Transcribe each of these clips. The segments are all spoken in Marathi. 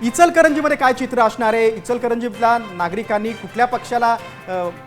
इचलकरंजीमध्ये काय चित्र असणार आहे, इचलकरंजीतल्या नागरिकांनी कुठल्या पक्षाला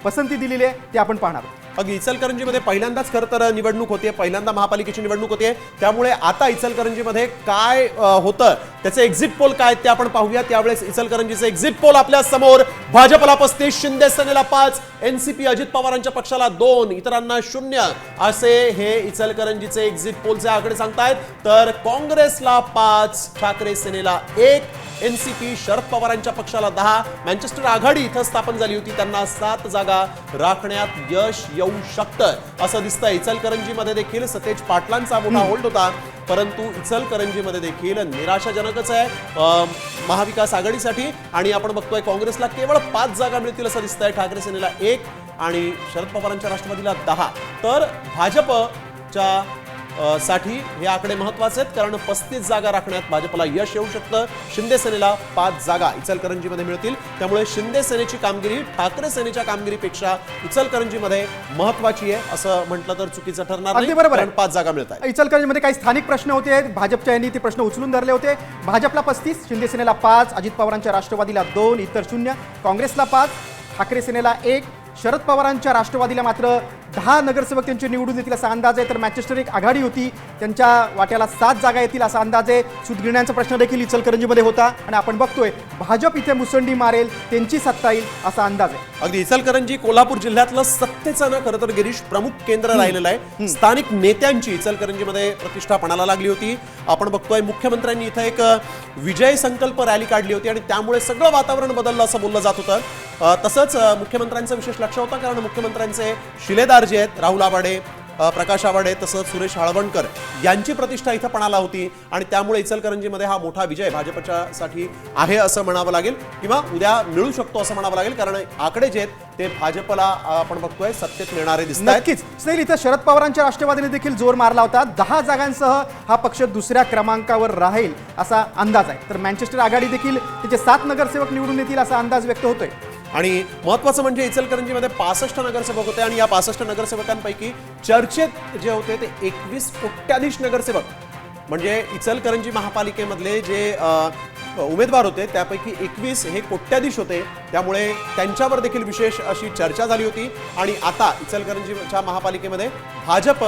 पसंती दिलेली आहे ते आपण पाहणार आहोत. अगदी इचलकरंजीमध्ये पहिल्यांदाच खरं तर निवडणूक होते, पहिल्यांदा महापालिकेची निवडणूक होते, त्यामुळे आता इचलकरंजीमध्ये काय होतं त्याचे एक्झिट पोल काय ते आपण पाहूया. त्यावेळेस इचलकरंजीचे एक्झिट पोल आपल्या समोर. भाजपला 35, शिंदे सेनेला 5, एनसीपी अजित पवारांच्या पक्षाला 2, इतरांना 0 असे हे इचलकरंजीचे एक्झिट पोलचे आकडे सांगतायत. तर काँग्रेसला 5, ठाकरे सेनेला 1, एनसीपी शरद पवारांच्या पक्षाला 10, मँचेस्टर आघाडी इथं स्थापन झाली होती त्यांना 7 जागा राखण्यात यश येऊ शकतं असं दिसतंय. इचलकरंजीमध्ये देखील सतेज पाटलांचा मोठा होल्ड होता, परंतु इचलकरंजीमध्ये देखील निराशाजनकच आहे महाविकास आघाडीसाठी. आणि आपण बघतोय काँग्रेसला केवळ 5 जागा मिळतील असं दिसतंय, ठाकरे सेनेला 1 आणि शरद पवारांच्या राष्ट्रवादीला 10. तर भाजपच्या साठी हे आकडे महत्वाचे आहेत, कारण 35 जागा राखण्यात भाजपला यश येऊ शकतं. शिंदे सेनेला 5 जागा इचलकरंजीमध्ये मिळतील, त्यामुळे शिंदे सेनेची कामगिरी ठाकरे सेनेच्या कामगिरीपेक्षा इचलकरंजीमध्ये महत्वाची आहे असं म्हटलं तर चुकीचं ठरणार नाही, कारण 5 जागा मिळतात. इचलकरंजीमध्ये काही स्थानिक प्रश्न होते, भाजपच्या यांनी ते प्रश्न उचलून धरले होते. भाजपला 35, शिंदे सेनेला 5, अजित पवारांच्या राष्ट्रवादीला 2, इतर 0, काँग्रेसला 5, ठाकरे सेनेला 1, शरद पवारांच्या राष्ट्रवादीला मात्र 10 नगरसेवक त्यांचे निवडून येतील असा अंदाज आहे. तर मँचेस्टर एक आघाडी होती, त्यांच्या वाट्याला 7 जागा येतील असा अंदाज आहे. सूतगिरण्यांचा प्रश्न देखील इचलकरंजीमध्ये होता आणि आपण बघतोय भाजप इथे मुसंडी मारेल, त्यांची सत्ता येईल असा अंदाज आहे. अगदी इचलकरंजी कोल्हापूर जिल्ह्यातलं सत्तेचं ना खरं तर गिरीश प्रमुख केंद्र राहिलेलं आहे. स्थानिक नेत्यांची इचलकरंजीमध्ये प्रतिष्ठा पणाला लागली होती. आपण बघतोय मुख्यमंत्र्यांनी इथं एक विजय संकल्प रॅली काढली होती आणि त्यामुळे सगळं वातावरण बदललं असं बोललं जात होतं. तसंच मुख्यमंत्र्यांचं विशेष लक्ष होतं, कारण मुख्यमंत्र्यांचे शिलेदार जे आहेत राहुल आवाडे, प्रकाश आवाडे तसंच सुरेश हाळवणकर यांची प्रतिष्ठा इथं पणाला होती आणि त्यामुळे इचलकरंजीमध्ये हा मोठा विजय भाजपच्यासाठी आहे असं म्हणावं लागेल, किंवा उद्या मिळू शकतो असं म्हणावं लागेल, कारण आकडे जे आहेत ते भाजपला आपण बघतोय सत्तेत मिळणारे दिसतात. नक्कीच स्नेल, इथं शरद पवारांच्या राष्ट्रवादीने देखील जोर मारला होता. 10 जागांसह हा पक्ष दुसऱ्या क्रमांकावर राहील असा अंदाज आहे. तर मँचेस्टर आघाडी देखील त्याचे 7 नगरसेवक निवडून येतील असा अंदाज व्यक्त होतोय. आणि महत्वाचं म्हणजे इचलकरंजीमध्ये 65 नगरसेवक होते आणि या 65 नगरसेवकांपैकी चर्चेत जे होते ते 21 कोट्याधीश नगरसेवक, म्हणजे इचलकरंजी महापालिकेमधले जे उमेदवार होते त्यापैकी 21 हे कोट्याधीश होते. त्यामुळे त्यांच्यावर देखील विशेष अशी चर्चा झाली होती आणि आता इचलकरंजीच्या महापालिकेमध्ये भाजप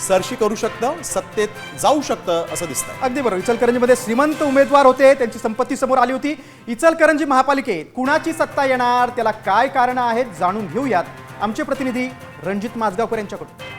सरशी करू शकतं, सत्तेत जाऊ शकतं असं दिसतं. अगदी बरोबर. इचलकरंजीमध्ये श्रीमंत उमेदवार होते, त्यांची संपत्ती समोर आली होती. इचलकरंजी महापालिकेत कुणाची सत्ता येणार, त्याला काय कारणं आहेत जाणून घेऊयात आमचे प्रतिनिधी रणजित माजगावकर यांच्याकडून.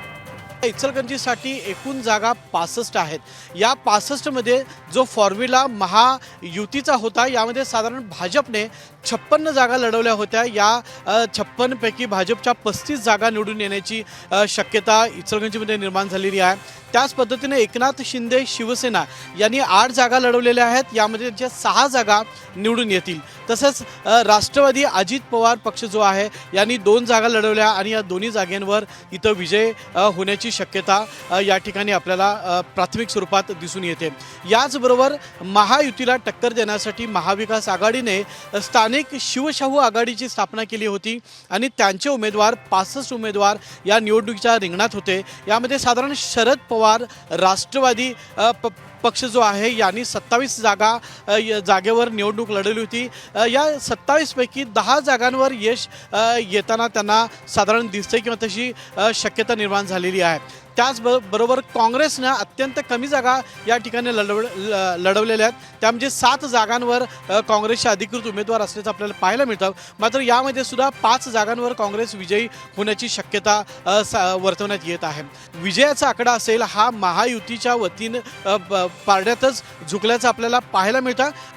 इचलकरंजीसाठी एकूण जागा 65 आहेत. या 65 मध्ये जो फॉर्म्युला महायुतीचा होता, यामध्ये साधारण भाजपने 56 जागा लढवल्या होत्या. या 56 पैकी भाजपच्या 35 जागा निवडून येण्याची शक्यता इचलकरंजीमध्ये निर्माण झालेली आहे. त्याच पद्धतीने एकनाथ शिंदे शिवसेना यांनी 8 जागा लढवलेल्या आहेत, यामध्ये त्यांच्या 6 जागा निवडून येतील. तसंच राष्ट्रवादी अजित पवार पक्ष जो आहे यांनी 2 जागा लढवल्या आणि या दोन्ही जागांवर इथं विजय होण्याची शक्यता या ठिकाणी आपल्याला प्राथमिक स्वरूपात दिसून येते. याचबरोबर महायुतीला टक्कर देण्यासाठी महाविकास आघाडीने स्थानिक शिवशाहू आघाडीची स्थापना केली होती आणि त्यांचे उमेदवार 65 उमेदवार या निवडणुकीच्या रिंगणात होते. यामध्ये साधारण शरद पवार राष्ट्रवादी पक्ष जो आहे यांनी 27 जागेवर निवडणूक लढवली होती. या 27 पैकी 10 जागांवर यश येताना त्यांना साधारण दिसते किंवा तशी शक्यता निर्माण झालेली आहे. त्याचबरोबर काँग्रेसनं अत्यंत कमी जागा या ठिकाणी लढवलेल्या आहेत. त्यामध्ये 7 जागांवर काँग्रेसचे अधिकृत उमेदवार असल्याचं आपल्याला पाहायला मिळतं. मात्र यामध्ये सुद्धा 5 जागांवर काँग्रेस विजयी होण्याची शक्यता वर्तवण्यात येत आहे. विजयाचा आकडा असेल हा महायुतीच्या वतीनं पारड्यातच झुकल्याचं आपल्याला पाहायला मिळतं.